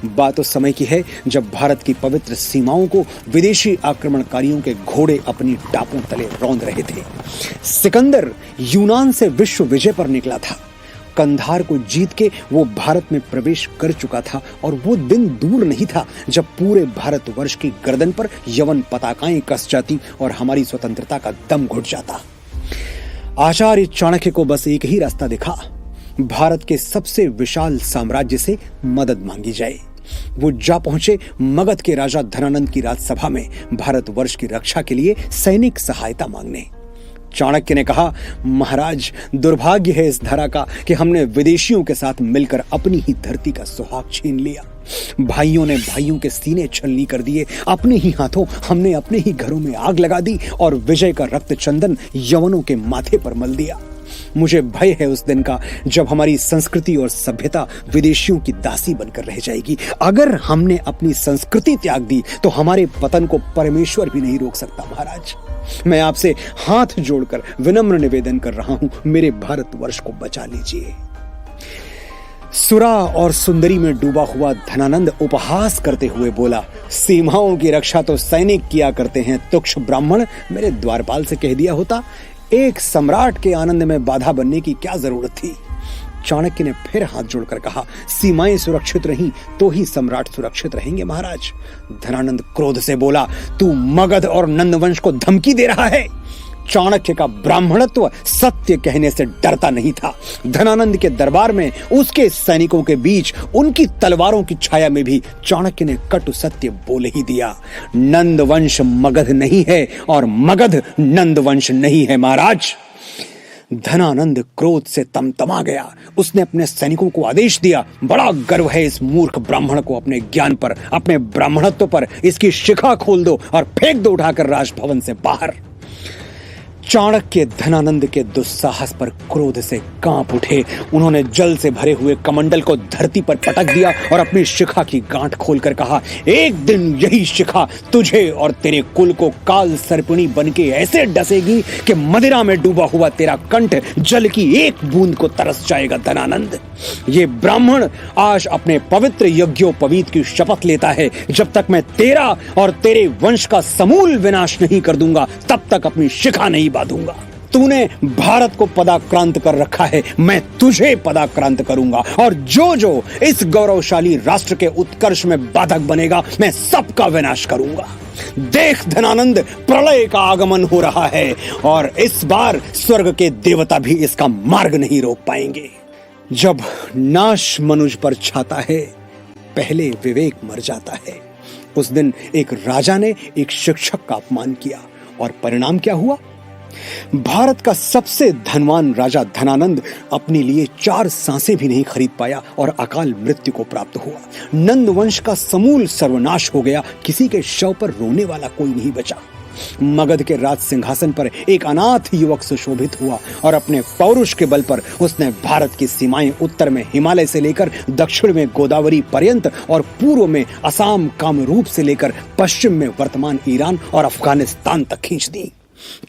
बात उस समय की है जब भारत की पवित्र सीमाओं को विदेशी आक्रमणकारियों के घोड़े अपनी टापों तले रौंद रहे थे। सिकंदर यूनान से विश्व विजय पर निकला था। कंधार को जीत के वो भारत में प्रवेश कर चुका था और वो दिन दूर नहीं था जब पूरे भारतवर्ष की गर्दन पर यवन पताकाएं कस जाती और हमारी स्वतंत्रता का दम घुट जाता। आचार्य चाणक्य को बस एक ही रास्ता दिखा, भारत के सबसे विशाल साम्राज्य से मदद मांगी जाए। वो जा पहुंचे मगध के राजा धनानंद की राजसभा में भारतवर्ष की रक्षा के लिए सैनिक सहायता मांगने। चाणक्य ने कहा, महाराज, दुर्भाग्य है इस धरा का कि हमने विदेशियों के साथ मिलकर अपनी ही धरती का सुहाग छीन लिया। भाइयों ने भाइयों के सीने छलनी कर दिए, अपने ही हाथों हमने अपने ही घरों में आग लगा दी और विजय का रक्त चंदन यवनों के माथे पर मल दिया। मुझे भय है उस दिन का जब हमारी संस्कृति और सभ्यता विदेशियों की दासी बनकर रह जाएगी। अगर हमने अपनी संस्कृति त्याग दी तो हमारे पतन को परमेश्वर भी नहीं रोक सकता। महाराज, मैं आपसे हाथ जोड़कर विनम्र निवेदन कर रहा हूं, मेरे भारतवर्ष को बचा लीजिए। सुरा और सुंदरी में डूबा हुआ धनानंद उपहास करते हुए बोला, सीमाओं की रक्षा तो सैनिक किया करते हैं, तुच्छ ब्राह्मण, मेरे द्वारपाल से कह दिया होता। एक सम्राट के आनंद में बाधा बनने की क्या जरूरत थी। चाणक्य ने फिर हाथ जोड़कर कहा, सीमाएं सुरक्षित रहीं तो ही सम्राट सुरक्षित रहेंगे। महाराज, धनानंद क्रोध से बोला, तू मगध और नंदवंश को धमकी दे रहा है। चाणक्य का ब्राह्मणत्व सत्य कहने से डरता नहीं था। धनानंद के दरबार में उसके सैनिकों के बीच उनकी तलवारों की छाया में भी चाणक्य ने कटु सत्य बोल ही दिया। नंदवंश मगध नहीं है और मगध नंदवंश नहीं है। महाराज, धनानंद क्रोध से तमतमा गया। उसने अपने सैनिकों को आदेश दिया, बड़ा गर्व है इस मूर्ख ब्राह्मण को अपने ज्ञान पर, अपने ब्राह्मणत्व पर। इसकी शिखा खोल दो और फेंक दो उठाकर राजभवन से बाहर। चाणक्य धनानंद के दुस्साहस पर क्रोध से कांप उठे। उन्होंने जल से भरे हुए कमंडल को धरती पर पटक दिया और अपनी शिखा की गांठ खोलकर कहा, एक दिन यही शिखा तुझे और तेरे कुल को काल सर्पिणी बनके ऐसे डसेगी कि मदिरा में डूबा हुआ तेरा कंठ जल की एक बूंद को तरस जाएगा। धनानंद, ये ब्राह्मण आज अपने पवित्र यज्ञोपवीत की शपथ लेता है, जब तक मैं तेरा और तेरे वंश का समूल विनाश नहीं कर दूंगा तब तक अपनी शिखा नहीं बांधूंगा। तूने भारत को पदाक्रांत कर रखा है, मैं तुझे पदाक्रांत करूंगा और जो जो इस गौरवशाली राष्ट्र के उत्कर्ष में बाधक बनेगा मैं सबका विनाश करूंगा। देख धनानंद, प्रलय का आगमन हो रहा है और इस बार स्वर्ग के देवता भी इसका मार्ग नहीं रोक पाएंगे। जब नाश मनुज पर छाता है, पहले विवेक मर जाता है। उस दिन एक राजा ने एक शिक्षक का अपमान किया और परिणाम क्या हुआ? भारत का सबसे धनवान राजा धनानंद अपने लिए 4 सांसें भी नहीं खरीद पाया और अकाल मृत्यु को प्राप्त हुआ। नंदवंश का समूल सर्वनाश हो गया, किसी के शव पर रोने वाला कोई नहीं बचा। मगध के राज सिंहासन पर एक अनाथ युवक सुशोभित हुआ और अपने पौरुष के बल पर उसने भारत की सीमाएं उत्तर में हिमालय से लेकर दक्षिण में गोदावरी पर्यंत और पूर्व में असम कामरूप से लेकर पश्चिम में वर्तमान ईरान और अफगानिस्तान तक खींच दी।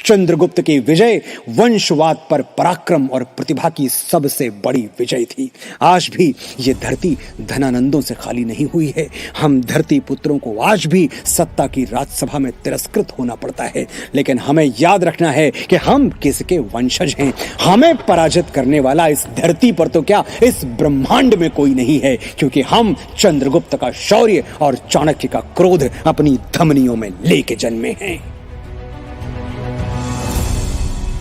चंद्रगुप्त की विजय वंशवाद पर पराक्रम और प्रतिभा की सबसे बड़ी विजय थी। आज भी ये धरती धनानंदों से खाली नहीं हुई है। हम धरती पुत्रों को आज भी सत्ता की राजसभा में तिरस्कृत होना पड़ता है, लेकिन हमें याद रखना है कि हम किसके वंशज हैं। हमें पराजित करने वाला इस धरती पर तो क्या, इस ब्रह्मांड में कोई नहीं है, क्योंकि हम चंद्रगुप्त का शौर्य और चाणक्य का क्रोध अपनी धमनियों में लेके जन्मे हैं।